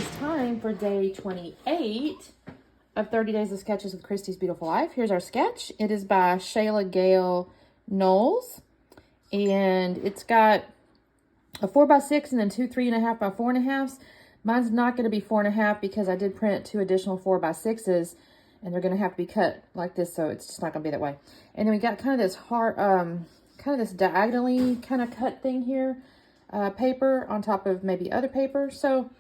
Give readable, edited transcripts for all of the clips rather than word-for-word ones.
is time for day 28 of 30 Days of Sketches with Christy's Beautiful Life. Here's our sketch. It is by Shayla Gale Knowles, and it's got a 4x6 and then two 3.5 by 4.5s. Mine's not going to be 4.5 because I did print two additional 4x6s, and they're going to have to be cut like this, so it's just not going to be that way. And then we got kind of this hard, kind of this diagonally kind of cut thing here, paper on top of maybe other paper. So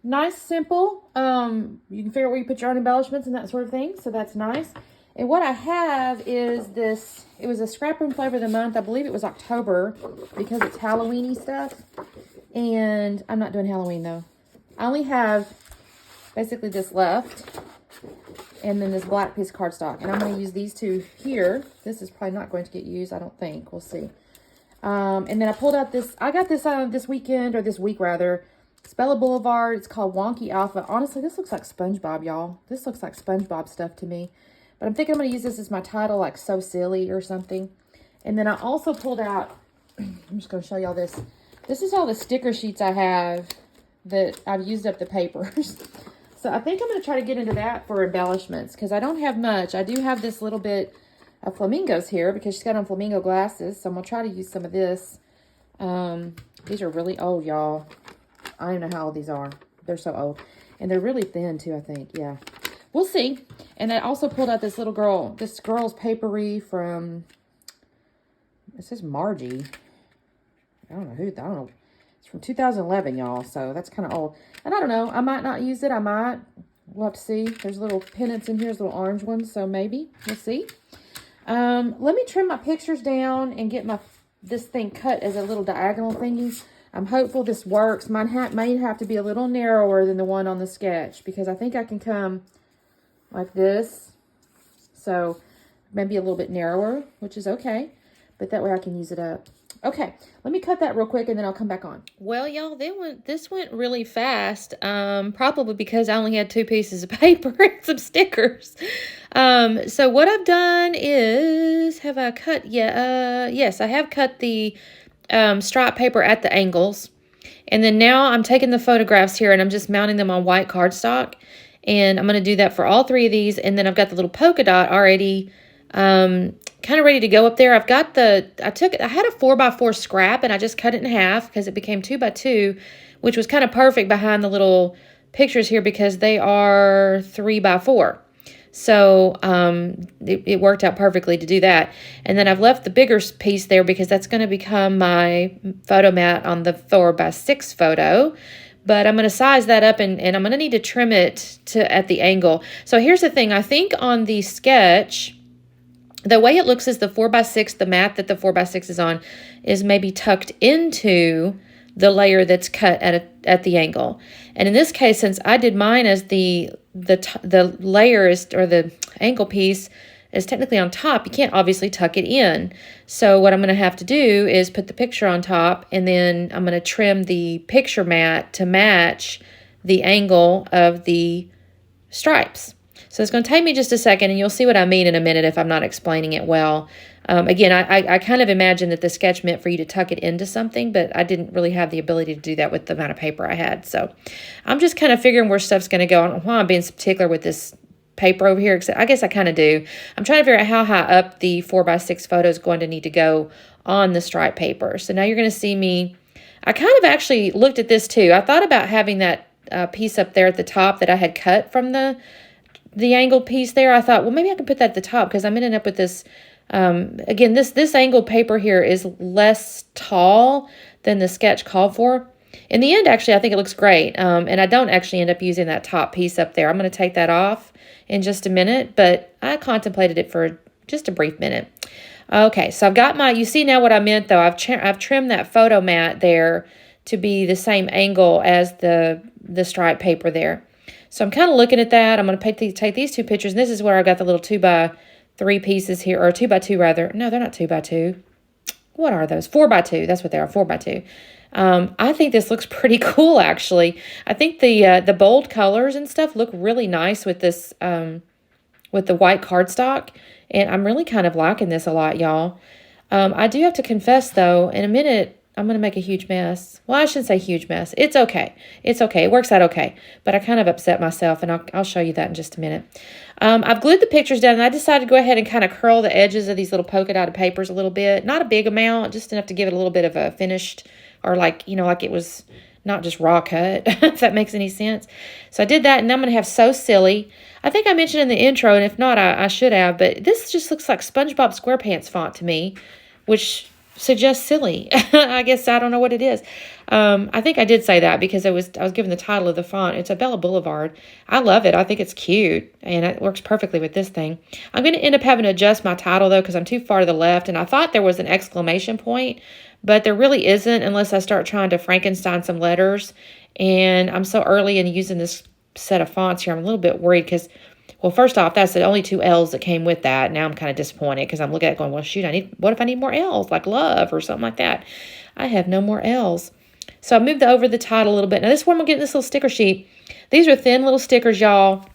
nice, simple. You can figure out where you put your own embellishments and that sort of thing. So that's nice. And what I have is this. It was a Scrap Room Flavor of the Month. I believe it was October because it's Halloween-y stuff. And I'm not doing Halloween though. I only have basically this left. And then this black piece of cardstock. And I'm going to use these two here. This is probably not going to get used, I don't think. We'll see. And then I pulled out this. I got this this weekend, or this week rather. Spella Boulevard. It's called Wonky Alpha. Honestly, this looks like SpongeBob, y'all. This looks like SpongeBob stuff to me. But I'm thinking I'm going to use this as my title, like So Silly or something. And then I also pulled out, I'm just going to show y'all this. This is all the sticker sheets I have that I've used up the papers. So I think I'm going to try to get into that for embellishments because I don't have much. I do have this little bit of flamingos here because she's got on flamingo glasses. So I'm going to try to use some of this. These are really old, y'all. I don't even know how old these are. They're so old. And they're really thin, too, I think. Yeah. We'll see. And I also pulled out this little girl. This girl's papery from... It says Margie. I don't know who... I don't know. It's from 2011, y'all. So that's kind of old. And I don't know. I might not use it. I might. We'll have to see. There's little pennants in here. There's little orange ones. So maybe. We'll see. Let me trim my pictures down and get this thing cut as a little diagonal thingy. I'm hopeful this works. Mine may have to be a little narrower than the one on the sketch because I think I can come like this. So maybe a little bit narrower, which is okay. But that way I can use it up. Okay, let me cut that real quick and then I'll come back on. Well, y'all, this went really fast. Probably because I only had two pieces of paper and some stickers. So what I've done is, have I cut? Yeah, yes, I have cut the stripe paper at the angles. And then now I'm taking the photographs here and I'm just mounting them on white cardstock. And I'm going to do that for all three of these. And then I've got the little polka dot already kind of ready to go up there. I've got I had a 4x4 scrap and I just cut it in half because it became 2x2, which was kind of perfect behind the little pictures here because they are 3x4. So it worked out perfectly to do that. And then I've left the bigger piece there because that's going to become my photo mat on the 4x6 photo. But I'm going to size that up and I'm going to need to trim it at the angle. So here's the thing. I think on the sketch, the way it looks is the 4x6, the mat that the 4x6 is on, is maybe tucked into the layer that's cut at the angle. And in this case, since I did mine as the layer is, or the angle piece is technically on top, you can't obviously tuck it in. So what I'm going to have to do is put the picture on top, and then I'm going to trim the picture mat to match the angle of the stripes. So it's going to take me just a second, and you'll see what I mean in a minute if I'm not explaining it well. Again, I kind of imagined that the sketch meant for you to tuck it into something, but I didn't really have the ability to do that with the amount of paper I had. So I'm just kind of figuring where stuff's going to go. I don't know why I'm being so particular with this paper over here. I guess I kind of do. I'm trying to figure out how high up the 4x6 photo is going to need to go on the stripe paper. So now you're going to see me. I kind of actually looked at this too. I thought about having that piece up there at the top that I had cut from the angled piece there. I thought, well, maybe I can put that at the top because I'm ending up with this. Again, this angled paper here is less tall than the sketch called for. In the end, actually, I think it looks great. And I don't actually end up using that top piece up there. I'm going to take that off in just a minute, but I contemplated it for just a brief minute. Okay, so I've got you see now what I meant though. I've trimmed that photo mat there to be the same angle as the stripe paper there. So I'm kind of looking at that. I'm going to take these two pictures, and this is where I got the little 2x3 pieces here, or 2x2 rather. No, they're not 2x2. What are those? 4x2. That's what they are, 4x2. I think this looks pretty cool, actually. I think the bold colors and stuff look really nice with this, with the white cardstock, and I'm really kind of liking this a lot, y'all. I do have to confess, though, in a minute, I'm going to make a huge mess. Well, I shouldn't say huge mess. It's okay. It's okay. It works out okay. But I kind of upset myself, and I'll show you that in just a minute. I've glued the pictures down, and I decided to go ahead and kind of curl the edges of these little polka dotted papers a little bit. Not a big amount, just enough to give it a little bit of a finished, or like, you know, like it was not just raw cut, if that makes any sense. So I did that, and I'm going to have So Silly. I think I mentioned in the intro, and if not, I should have, but this just looks like SpongeBob SquarePants font to me, which suggests silly. I guess I don't know what it is. I think I did say that because I was given the title of the font. It's a Bella Boulevard. I love it. I think it's cute, and it works perfectly with this thing. I'm going to end up having to adjust my title, though, because I'm too far to the left, and I thought there was an exclamation point, but there really isn't unless I start trying to Frankenstein some letters. And I'm so early in using this set of fonts here, I'm a little bit worried because, well, first off, that's the only 2 L's that came with that. Now I'm kind of disappointed because I'm looking at it going, well, shoot, what if I need more L's, like love or something like that? I have no more L's. So I moved over the title a little bit. Now this is where I'm going to get this little sticker sheet. These are thin little stickers, y'all.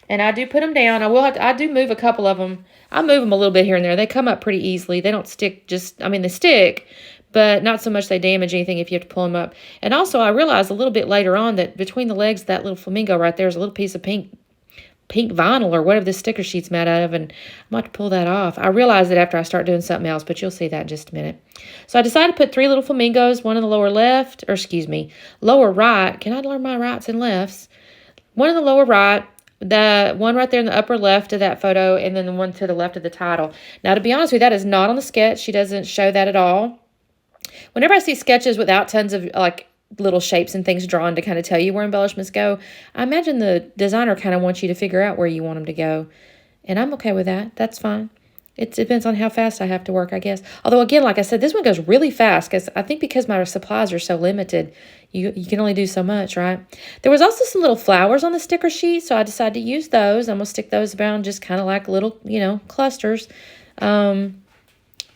And I do put them down. I do move a couple of them. I move them a little bit here and there. They come up pretty easily. They don't stick they stick, but not so much they damage anything if you have to pull them up. And also I realized a little bit later on that between the legs of that little flamingo right there is a little piece of pink vinyl or whatever this sticker sheet's made out of, and I'm about to pull that off. I realized it after I start doing something else, but you'll see that in just a minute. So I decided to put 3 little flamingos, one in the lower left, or excuse me, lower right. Can I learn my rights and lefts? One in the lower right, the one right there in the upper left of that photo, and then the one to the left of the title. Now, to be honest with you, that is not on the sketch. She doesn't show that at all. Whenever I see sketches without tons of like little shapes and things drawn to kind of tell you where embellishments go, I imagine the designer kind of wants you to figure out where you want them to go. And I'm okay with that. That's fine. It depends on how fast I have to work, I guess. Although, again, like I said, this one goes really fast because I think because my supplies are so limited, you can only do so much, right? There was also some little flowers on the sticker sheet, so I decided to use those. I'm going to stick those around just kind of like little, clusters. Let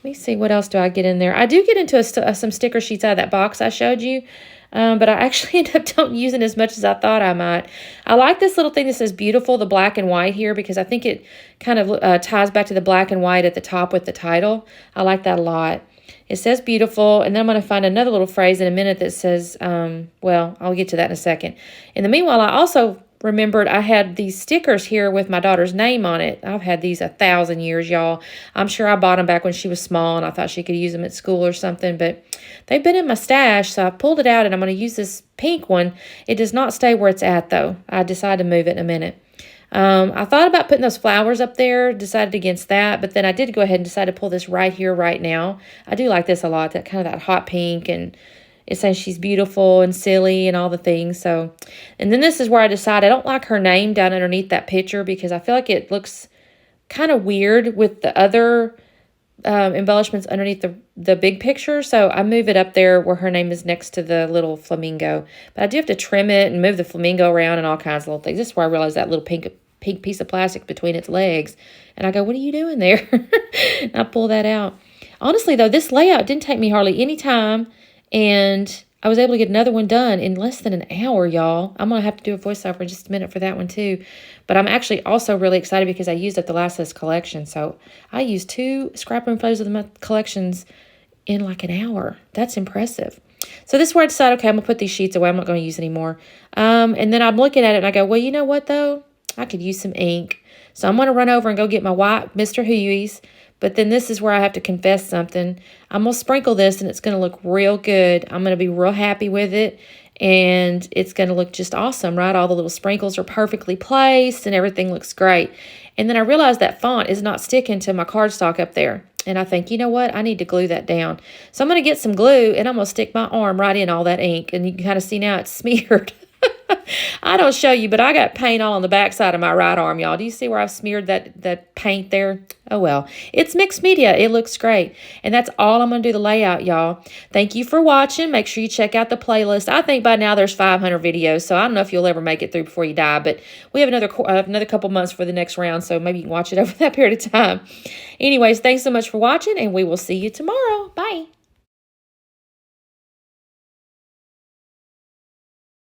me see, what else do I get in there? I do get into some sticker sheets out of that box I showed you. But I actually end up don't using as much as I thought I might. I like this little thing that says beautiful, the black and white here, because I think it kind of ties back to the black and white at the top with the title. I like that a lot. It says beautiful, and then I'm going to find another little phrase in a minute that says, well, I'll get to that in a second. In the meanwhile, I also remembered I had these stickers here with my daughter's name on it. I've had these 1,000 years, y'all. I'm sure I bought them back when she was small and I thought she could use them at school or something, but they've been in my stash, so I pulled it out and I'm going to use this pink one. It does not stay where it's at, though. I decided to move it in a minute. I thought about putting those flowers up there, decided against that, but then I did go ahead and decide to pull this right here, right now. I do like this a lot, that kind of that hot pink, and it says she's beautiful and silly and all the things. So, and then this is where I decided I don't like her name down underneath that picture because I feel like it looks kind of weird with the other embellishments underneath the big picture. So I move it up there where her name is next to the little flamingo. But I do have to trim it and move the flamingo around and all kinds of little things. This is where I realized that little pink piece of plastic between its legs. And I go, what are you doing there? And I pull that out. Honestly, though, this layout didn't take me hardly any time. And I was able to get another one done in less than an hour, y'all. I'm going to have to do a voiceover in just a minute for that one, too. But I'm actually also really excited because I used up the last of this collection. So I used 2 Scrap Room Photos of the Month collections in like an hour. That's impressive. So this is where I decided, okay, I'm going to put these sheets away. I'm not going to use anymore. And then I'm looking at it and I go, well, you know what, though? I could use some ink. So I'm going to run over and go get my white Mr. Huey's. But then this is where I have to confess something. I'm going to sprinkle this and it's going to look real good. I'm going to be real happy with it. And it's going to look just awesome, right? All the little sprinkles are perfectly placed and everything looks great. And then I realized that font is not sticking to my cardstock up there. And I think, you know what? I need to glue that down. So I'm going to get some glue and I'm going to stick my arm right in all that ink. And you can kind of see now it's smeared. I don't show you, but I got paint all on the back side of my right arm, y'all. Do you see where I've smeared that paint there? Oh, well. It's mixed media. It looks great. And that's all I'm going to do the layout, y'all. Thank you for watching. Make sure you check out the playlist. I think by now there's 500 videos, so I don't know if you'll ever make it through before you die, but we have another couple months for the next round, so maybe you can watch it over that period of time. Anyways, thanks so much for watching, and we will see you tomorrow. Bye.